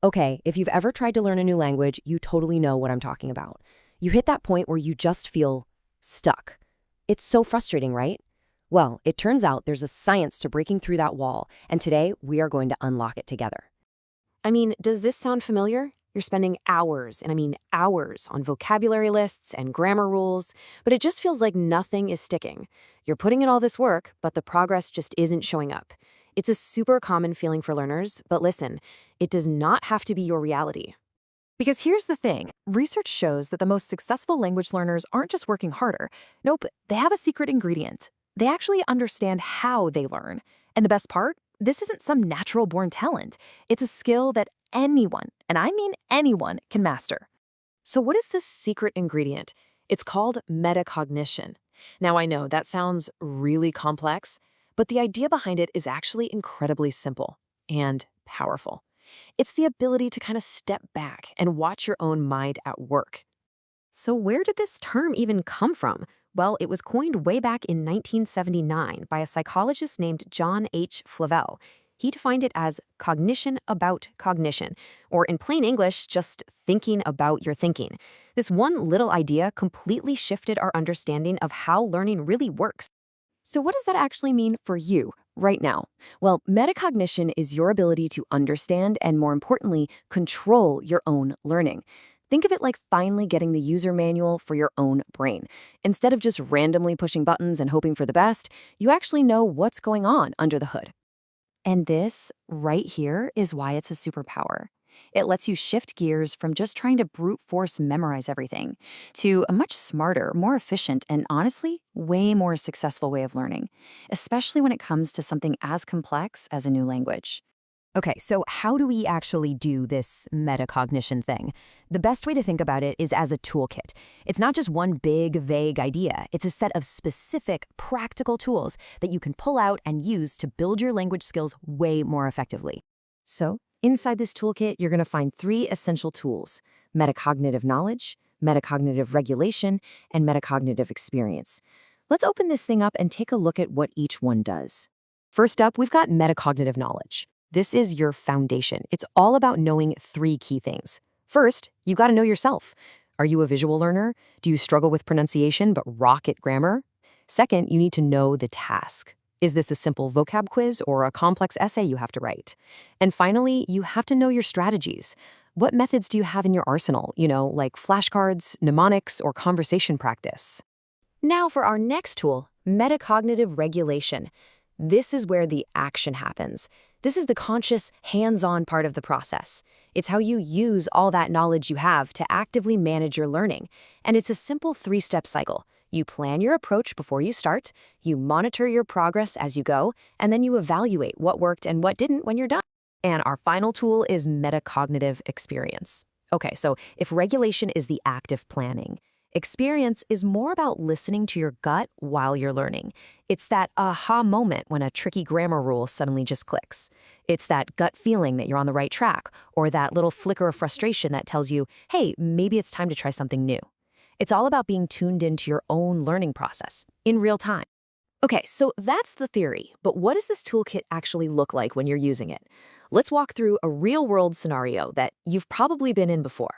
Okay, if you've ever tried to learn a new language, you totally know what I'm talking about. You hit that point where you just feel stuck. It's so frustrating, right? Well, it turns out there's a science to breaking through that wall, and today we are going to unlock it together. I mean, does this sound familiar? You're spending hours, and I mean hours, on vocabulary lists and grammar rules, but it just feels like nothing is sticking. You're putting in all this work, but the progress just isn't showing up. It's a super common feeling for learners, but listen, it does not have to be your reality. Because here's the thing, research shows that the most successful language learners aren't just working harder. Nope, they have a secret ingredient. They actually understand how they learn. And the best part? This isn't some natural born talent. It's a skill that anyone, and I mean anyone, can master. So, what is this secret ingredient? It's called metacognition. Now, I know that sounds really complex, but the idea behind it is actually incredibly simple and powerful. It's the ability to kind of step back and watch your own mind at work. So where did this term even come from? Well, it was coined way back in 1979 by a psychologist named John H. Flavel. He defined it as cognition about cognition, or in plain English, just thinking about your thinking. This one little idea completely shifted our understanding of how learning really works. So what does that actually mean for you right now? Well, metacognition is your ability to understand and, more importantly, control your own learning. Think of it like finally getting the user manual for your own brain. Instead of just randomly pushing buttons and hoping for the best, you actually know what's going on under the hood. And this, right here, is why it's a superpower. It lets you shift gears from just trying to brute force memorize everything to a much smarter, more efficient, and honestly, way more successful way of learning, especially when it comes to something as complex as a new language. Okay, so how do we actually do this metacognition thing? The best way to think about it is as a toolkit. It's not just one big, vague idea. It's a set of specific, practical tools that you can pull out and use to build your language skills way more effectively. So, inside this toolkit, you're going to find three essential tools: metacognitive knowledge, metacognitive regulation, and metacognitive experience. Let's open this thing up and take a look at what each one does. First up, we've got metacognitive knowledge. This is your foundation. It's all about knowing three key things. First, you got to know yourself. Are you a visual learner? Do you struggle with pronunciation but rock at grammar? Second, you need to know the task. Is this a simple vocab quiz or a complex essay you have to write? And finally, you have to know your strategies. What methods do you have in your arsenal? Like flashcards, mnemonics, or conversation practice? Now for our next tool, metacognitive regulation. This is where the action happens. This is the conscious, hands-on part of the process. It's how you use all that knowledge you have to actively manage your learning. And it's a simple three-step cycle. You plan your approach before you start, you monitor your progress as you go, and then you evaluate what worked and what didn't when you're done. And our final tool is metacognitive experience. Okay, so if regulation is the act of planning, experience is more about listening to your gut while you're learning. It's that aha moment when a tricky grammar rule suddenly just clicks. It's that gut feeling that you're on the right track, or that little flicker of frustration that tells you, hey, maybe it's time to try something new. It's all about being tuned into your own learning process in real time. Okay, so that's the theory, but what does this toolkit actually look like when you're using it? Let's walk through a real-world scenario that you've probably been in before.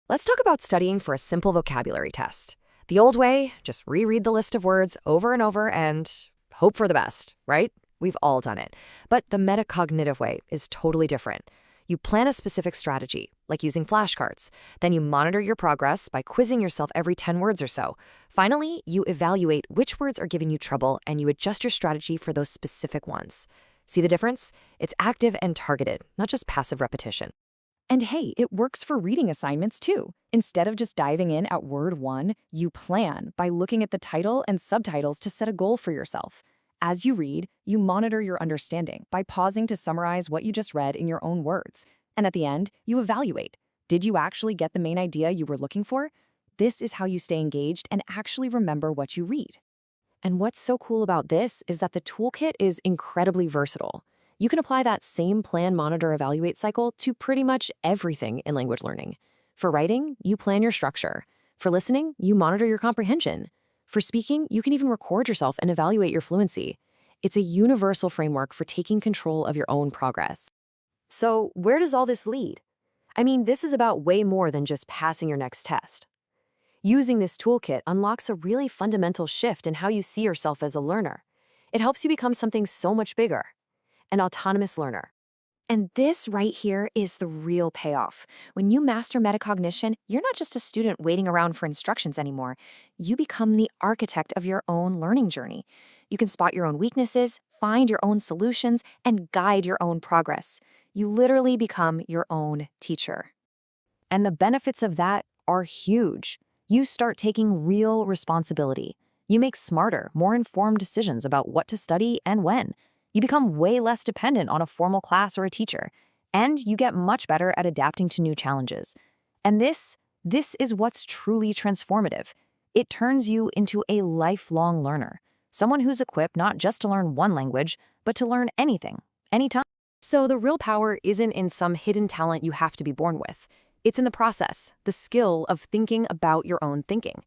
Let's talk about studying for a simple vocabulary test. The old way, just reread the list of words over and over and hope for the best, right? We've all done it. But the metacognitive way is totally different. You plan a specific strategy, like using flashcards. Then you monitor your progress by quizzing yourself every 10 words or so. Finally, you evaluate which words are giving you trouble and you adjust your strategy for those specific ones. See the difference? It's active and targeted, not just passive repetition. And hey, it works for reading assignments too. Instead of just diving in at word one, you plan by looking at the title and subtitles to set a goal for yourself. As you read, you monitor your understanding by pausing to summarize what you just read in your own words. And at the end, you evaluate. Did you actually get the main idea you were looking for? This is how you stay engaged and actually remember what you read. And what's so cool about this is that the toolkit is incredibly versatile. You can apply that same plan, monitor, evaluate cycle to pretty much everything in language learning. For writing, you plan your structure. For listening, you monitor your comprehension. For speaking, you can even record yourself and evaluate your fluency. It's a universal framework for taking control of your own progress. So where does all this lead? I mean, this is about way more than just passing your next test. Using this toolkit unlocks a really fundamental shift in how you see yourself as a learner. It helps you become something so much bigger, an autonomous learner. And this right here is the real payoff. When you master metacognition, you're not just a student waiting around for instructions anymore. You become the architect of your own learning journey. You can spot your own weaknesses, find your own solutions, and guide your own progress. You literally become your own teacher. And the benefits of that are huge. You start taking real responsibility. You make smarter, more informed decisions about what to study and when. You become way less dependent on a formal class or a teacher, and you get much better at adapting to new challenges. And this is what's truly transformative. It turns you into a lifelong learner, someone who's equipped not just to learn one language, but to learn anything, anytime. So the real power isn't in some hidden talent you have to be born with. It's in the process, the skill of thinking about your own thinking.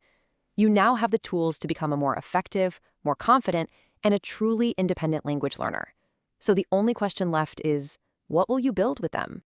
You now have the tools to become a more effective, more confident, and a truly independent language learner. So the only question left is, what will you build with them?